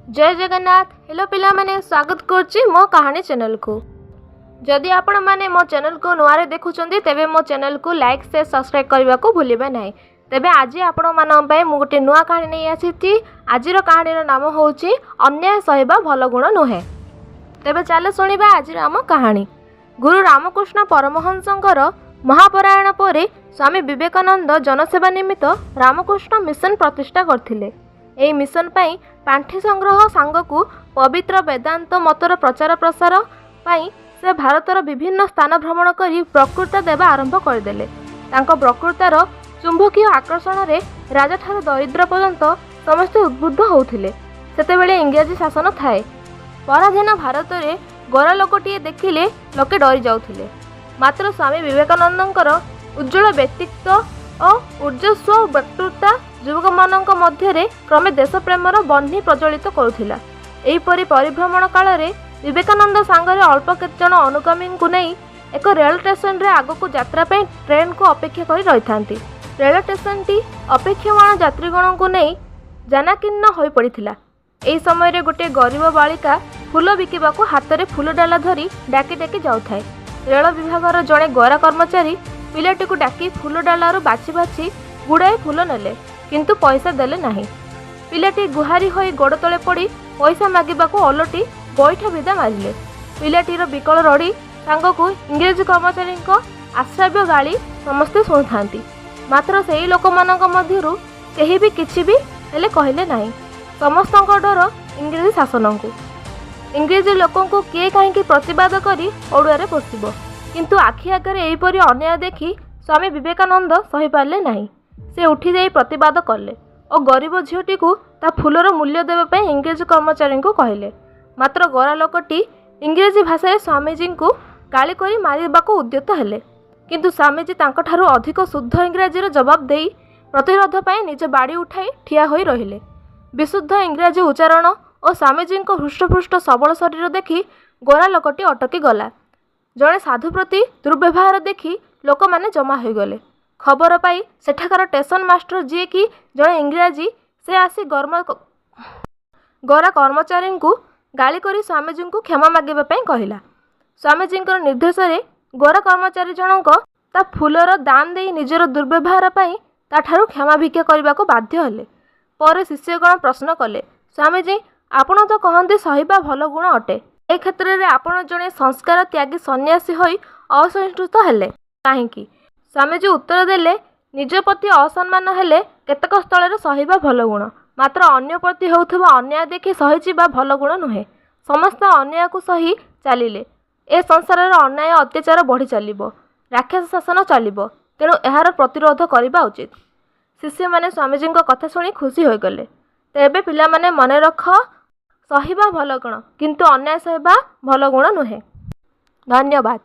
जय जगन्नाथ। हेलो पिला माने स्वागत करछि मो कहानी चैनल को। जदि आपण माने मो चैनल को नुआरे देखुचंदी तेबे मो चैनल को लाइक से सब्सक्राइब करबा को भूलिबे नाही। तेबे आज आपण मानन पय मु गोटे नुआ कहानी नै आछिति। आजिर कहानीर नाम होउछि अन्याय सहिबा भलो गुण नुहे। तेबे चलो सुनिबा आजिर आम कहानी। गुरु रामकृष्ण परमहंसंकर महापरायण परे स्वामी विवेकानंद जनसेवा निमित्त रामकृष्ण मिशन प्रतिष्ठा करथिले। एही मिशन पाई पांठी संग्रह सांगकू पवित्र वेदांत मतर प्रचार प्रसार पाई से भारतर विभिन्न स्थान भ्रमण करी प्रकृता देवा आरंभ करदेले। तांको प्रकृतार चुंबकीय आकर्षण रे राजा ठार दरिद्र पर्यंत समस्ते उद्बुद्ध होउथिले। सेतेबेले इंग्रजी शासन थाए। पराधीन भारत रे गोरा लोकटिए देखिले लोके डरी जाउथिले। मात्र स्वामी विवेकानंदंकर उज्ज्वल व्यक्तित्व और ऊर्जस्व वक्तृता युवक मानक मध्य क्रमे देश प्रेमर बन्ही प्रज्वलित करुथिला। एहीपरि परिभ्रमण काल रे विवेकानंद सांगरे अल्प केतजन अनुगामी को नहीं एक रेल स्टेशन रे आगको यात्रा पे ट्रेन को अपेक्षा करी रहिथांती। रेल स्टेशन टी अपेक्षमाण यात्रीगण को नहीं जानाकीर्ण होई पड़िथिला। एही समय रे गोटे गरीब बालिका फूल बिकिबाको हाथ रे फूल डाला धरी डाकी डाकी जाउथाय। रेल विभागर जड़े गोरा कर्मचारी पिलाटी को डाकी फूल डालारू बाछि बाछि गुड़ाए फूल नेले किंतु पैसा देले नहीं। पिलाटी गुहारी होई गोड़ तले पड़ी पैसा मागिबाको ओलटी गोईठा विदा मारिले। पिलाटीर विकल रड़ी सांगकू इंग्रेजी कर्मचारी आश्राव्य गाली समस्ते शुणुथांती। मात्र सेही लोकमानक मध्यरु केही भी किछि भी हेले कहिले नाही। समस्तक डर इंग्रेजी शासन को। इंग्रेजी लोकंकु किए काहींकि प्रतिवाद करी ओडुआरे पोषिबो। किंतु आखि आगरे एहीपरि अन्याय देखि स्वामी विवेकानंद सही पारले नाही। से उठी जाई प्रतिवाद कले और गरीब झीटी को ता फूलर मूल्य देबा पई इंग्रेजी कर्मचारी को कहले। मात्र गोरा लोकटी इंग्रेजी भाषा स्वामीजी को गाली करी मारिबाको उद्यत हेले। किंतु स्वामीजी तांको ठारू अधिक शुद्ध इंग्रेजी जवाब देई प्रतिरोध पई निज बाड़ी उठाई ठिया होई रहिले। विशुद्ध इंग्रेजी उच्चारण और स्वामीजी को हृष्टपुष्ट सबल शरीर देखि गोरा लोकटी अटकी गला। जड़े साधु प्रति दुर्व्यवहार देखि लोक माने जमा हो गले। खबर पाई सेठाकार स्टेशन मास्टर जी कि जड़े इंग्राजी से आसी गोरा कर्मचारी को गाली करी स्वामीजी को क्षमा मागिबा पई कहिला। स्वामीजी निर्देश रे गोरा कर्मचारी जनक ता फूलर दान दे निजर दुर्व्यवहार पाई ताठारू क्षमा भिक्षा करने को बाध्य हेले। पर शिष्यगण प्रश्न कले, स्वामीजी आपण तो कहते सहिबा भल गुण अटे, ए क्षेत्र में आपण जड़े संस्कार त्यागी सन्यासी होई असहिष्णुता हेले काहींकि? स्वामीजी उत्तर देले, निज प्रति असम्मान हेले केतक स्थल सहिबा भल गुण, मात्र अन्य प्रति होउथबा अन्याय देखि सहिजिबा भल गुण नुहे। समस्त अन्याय को सही चलिले ए संसार अन्याय अत्याचार बढ़ी चलिबो, राक्षस शासन चलिबो। तेणु एहार प्रतिरोध करबा उचित। शिष्य माने स्वामीजी कथा शुणी खुशी हो गले। तेबे पिला माने मने रख, सहिबा भल गुण किंतु अन्याय सहिबा भल गुण नुहे। धन्यवाद।